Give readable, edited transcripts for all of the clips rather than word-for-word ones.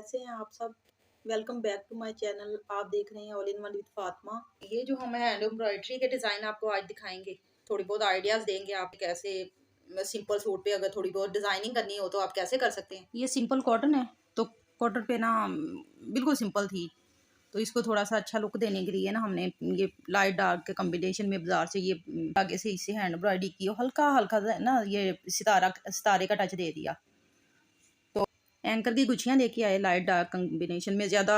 कैसे हैं आप सब। Welcome back to my channel. आप देख रहे हैं all in one with Fatima. ये जो हम हैंड एम्ब्रॉयडरी के डिज़ाइन आपको आज दिखाएंगे, थोड़ी बहुत आइडियाज़ देंगे आप कैसे सिंपल सूट पे अगर थोड़ी बहुत डिज़ाइनिंग करनी हो तो आप कैसे कर सकते हैं। ये सिंपल कॉटन है, तो कॉटन पे ना बिल्कुल सिंपल थी, तो इसको थोड़ा सा अच्छा लुक देने के लिए ना हमने ये लाइट डार्क के कॉम्बिनेशन में बाजार से ये आगे से इससे हैंड एम्ब्रॉयडरी की और हल्का हल्का ना ये सितारे का टच दे दिया। एंकर की गुच्छियाँ लेके आए लाइट डार्क कॉम्बिनेशन में, ज़्यादा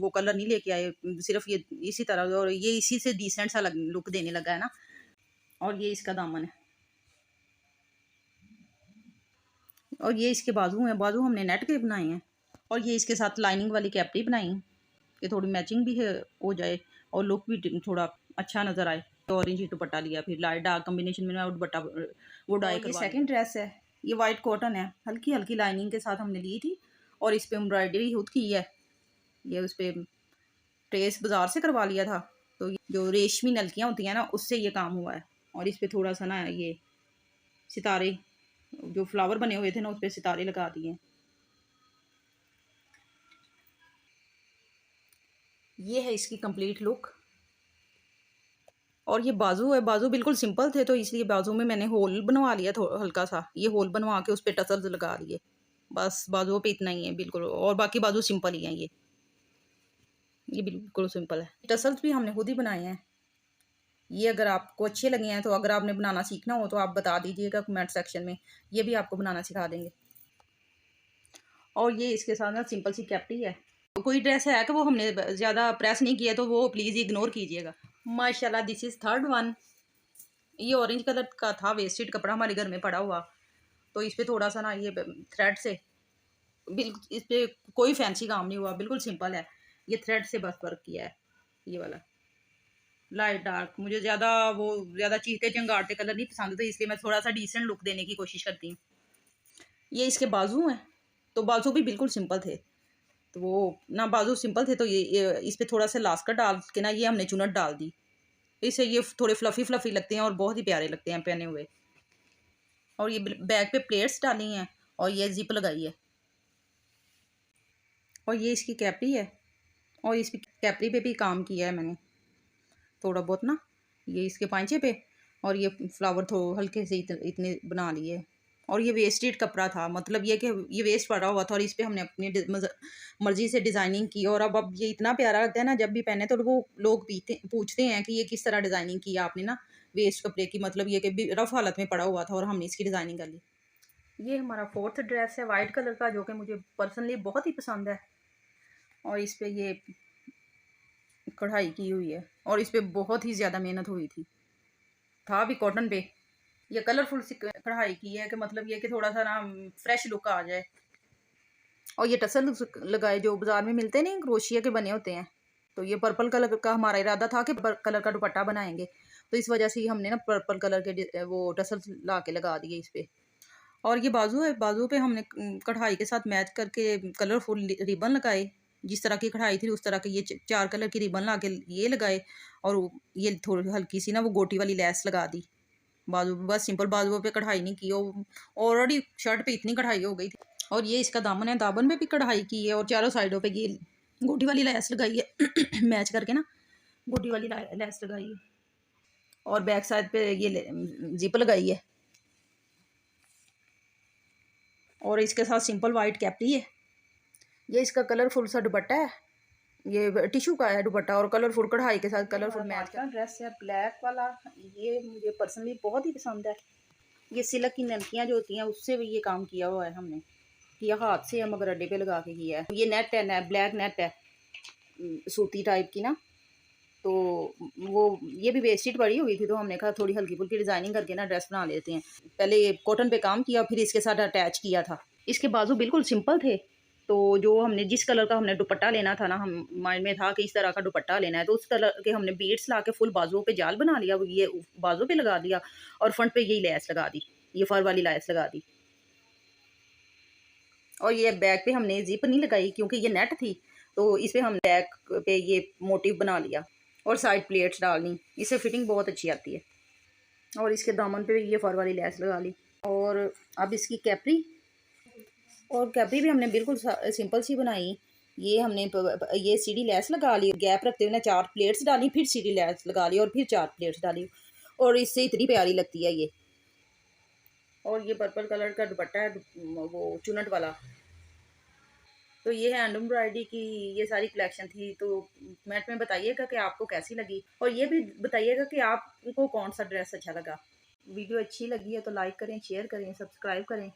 वो कलर नहीं लेके आए, सिर्फ ये इसी तरह, और ये इसी से डिसेंट सा लुक देने लगा है ना। और ये इसका दामन है और ये इसके बाजू हैं, बाजू हमने नेट के बनाए हैं। और ये इसके साथ लाइनिंग वाली कैप्री बनाई कि थोड़ी मैचिंग भी है हो जाए और लुक भी थोड़ा अच्छा नज़र आए। तो ऑरेंज ही दुपट्टा लिया, फिर लाइट डार्क कॉम्बिनेशन में ना दुपट्टा वो डाई। ये सेकंड ड्रेस है, ये वाइट कॉटन है, हल्की हल्की लाइनिंग के साथ हमने ली थी और इस पर एम्ब्रॉयडरी खुद की है। ये उस पर ट्रेस बाजार से करवा लिया था, तो जो रेशमी नलकियाँ होती हैं ना उससे ये काम हुआ है। और इस पर थोड़ा सा ना ये सितारे जो फ्लावर बने हुए थे ना उस पर सितारे लगा दिए। ये है इसकी कंप्लीट लुक। और ये बाजू है, बाजू बिल्कुल सिंपल थे तो इसलिए बाजू में मैंने होल बनवा लिया हल्का सा, ये होल बनवा के उस पर टसल्स लगा दिए। बस बाजुओं पे इतना ही है बिल्कुल, और बाकी बाजू सिंपल ही हैं। ये बिल्कुल सिंपल है। टसल्स भी हमने खुद ही बनाए हैं। ये अगर आपको अच्छे लगे हैं तो अगर आपने बनाना सीखना हो तो आप बता दीजिएगा कमेंट सेक्शन में, ये भी आपको बनाना सिखा देंगे। और ये इसके साथ ना सिंपल सी कैप्टी है। कोई ड्रेस है कि वो हमने ज़्यादा प्रेस नहीं किया तो वो प्लीज़ इग्नोर कीजिएगा। माशाल्लाह दिस इज़ थर्ड वन। ये ऑरेंज कलर का था वेस्टेड कपड़ा हमारे घर में पड़ा हुआ, तो इस पर थोड़ा सा ना ये थ्रेड से, बिल्कुल इस पर कोई फैंसी काम नहीं हुआ, बिल्कुल सिंपल है। ये थ्रेड से बस वर्क किया है। ये वाला लाइट डार्क, मुझे ज़्यादा चीखते चंगारते कलर नहीं पसंद थे, इसलिए मैं थोड़ा सा डिसेंट लुक देने की कोशिश करती हूँ। ये इसके बाजू हैं, तो बाजू भी बिल्कुल सिंपल थे, तो वो ना बाजू सिंपल थे तो ये इस पर थोड़ा सा लास्कर डाल के ना ये हमने चुनट डाल दी, इससे ये थोड़े फ्लफ़ी फ्लफ़ी लगते हैं और बहुत ही प्यारे लगते हैं पहने हुए। और ये बैक पे प्लेट्स डाली हैं और ये जिप लगाई है। और ये इसकी कैपरी है और इसकी कैपरी पे भी काम किया है मैंने थोड़ा बहुत ना, ये इसके पांचे पे, और ये फ्लावर हल्के से इतने बना लिए। और ये वेस्टेड कपड़ा था, मतलब ये कि ये वेस्ट पड़ा हुआ था और इस पर हमने अपनी मर्जी से डिज़ाइनिंग की। और अब ये इतना प्यारा लगता है ना जब भी पहने, तो वो लोग पूछते हैं कि ये किस तरह डिज़ाइनिंग की आपने ना वेस्ट कपड़े की, मतलब ये कि रफ़ हालत में पड़ा हुआ था और हमने इसकी डिज़ाइनिंग कर ली। ये हमारा फोर्थ ड्रेस है वाइट कलर का, जो कि मुझे पर्सनली बहुत ही पसंद है। और इस पर ये कढ़ाई की हुई है और इस पर बहुत ही ज़्यादा मेहनत हुई थी, था भी कॉटन पे। ये कलरफुल सी कढ़ाई की है कि मतलब ये कि थोड़ा सा ना फ्रेश लुक आ जाए। और ये टसल लगाए जो बाजार में मिलते नहीं, क्रोशिया के बने होते हैं। तो ये पर्पल कलर का हमारा इरादा था कि पर्पल कलर का दुपट्टा बनाएंगे, तो इस वजह से हमने ना पर्पल कलर के वो टसल ला के लगा दिए इस पर। और ये बाजू है, बाजू पे हमने कढ़ाई के साथ मैच करके कलरफुल रिबन लगाए, जिस तरह की कढ़ाई थी उस तरह के ये 4 कलर की रिबन ला के ये लगाए। और ये थोड़ी हल्की सी ना वो गोटी वाली लैस लगा दी बाजू, बस सिंपल बाजुओं पे कढ़ाई नहीं की, ऑलरेडी शर्ट पे इतनी कढ़ाई हो गई थी। और ये इसका दामन है, दामन पे भी कढ़ाई की है और चारों साइडों पे ये गोटी वाली लैस लगाई है मैच करके ना गोटी वाली लैस लगाई है। और बैक साइड पे ये जिप लगाई है। और इसके साथ सिंपल वाइट कैपरी है। ये इसका कलरफुल सा दुपट्टा है, ये टिशू का है दुपट्टा और कलरफुल कढ़ाई के साथ कलरफुल मैच का ड्रेस है ब्लैक वाला। ये मुझे पर्सनली बहुत ही पसंद है। ये सिल्क की नलकियाँ जो होती हैं उससे भी ये काम किया हुआ है हमने, किया हाथ से है मगर अड्डे पे लगा के किया है। ये नेट है, ब्लैक नेट है सूती टाइप की ना, तो वो ये भी वेस्टेड पड़ी हुई थी तो हमने कहा थोड़ी हल्की फुल्की डिज़ाइनिंग करके ना ड्रेस बना लेते हैं। पहले ये कॉटन पे काम किया फिर इसके साथ अटैच किया था। इसके बाजू बिल्कुल सिंपल थे, तो जो हमने जिस कलर का हमने दुपट्टा लेना था ना, हम माइंड में था कि इस तरह का दुपट्टा लेना है, तो उस कलर के हमने बीड्स ला के फुल बाजुओं पे जाल बना लिया, ये बाजू पे लगा दिया और फ्रंट पे यही लैस लगा दी, ये फर वाली लैस लगा दी। और ये बैक पे हमने जिप नहीं लगाई क्योंकि ये नेट थी, तो इस पर हम बैक पे ये मोटिव बना लिया और साइड प्लेट्स डालनी, इससे फिटिंग बहुत अच्छी आती है। और इसके दामन पे भी ये फर वाली लैस लगा ली। और अब इसकी कैपरी, और कैपरी भी हमने बिल्कुल सिंपल सी बनाई। ये हमने ये सीढ़ी लैस लगा ली, गैप रखते हुए 4 प्लेट्स डाली, फिर सीढ़ी लैस लगा ली और फिर 4 प्लेट्स डाली, और इससे इतनी प्यारी लगती है ये। और ये पर्पल कलर का दुपट्टा है, वो चुनट वाला। तो ये है हैंड एम्ब्रॉयडरी की ये सारी कलेक्शन थी। तो कमेंट में बताइएगा कि आपको कैसी लगी, और ये भी बताइएगा कि आपको कौन सा ड्रेस अच्छा लगा। वीडियो अच्छी लगी है तो लाइक करें, शेयर करें, सब्सक्राइब करें,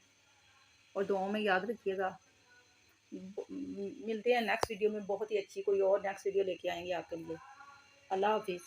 और दुआओं में याद रखिएगा। मिलते हैं नेक्स्ट वीडियो में, बहुत ही अच्छी कोई और नेक्स्ट वीडियो लेके आएंगे आपके लिए। अल्लाह हाफिज़।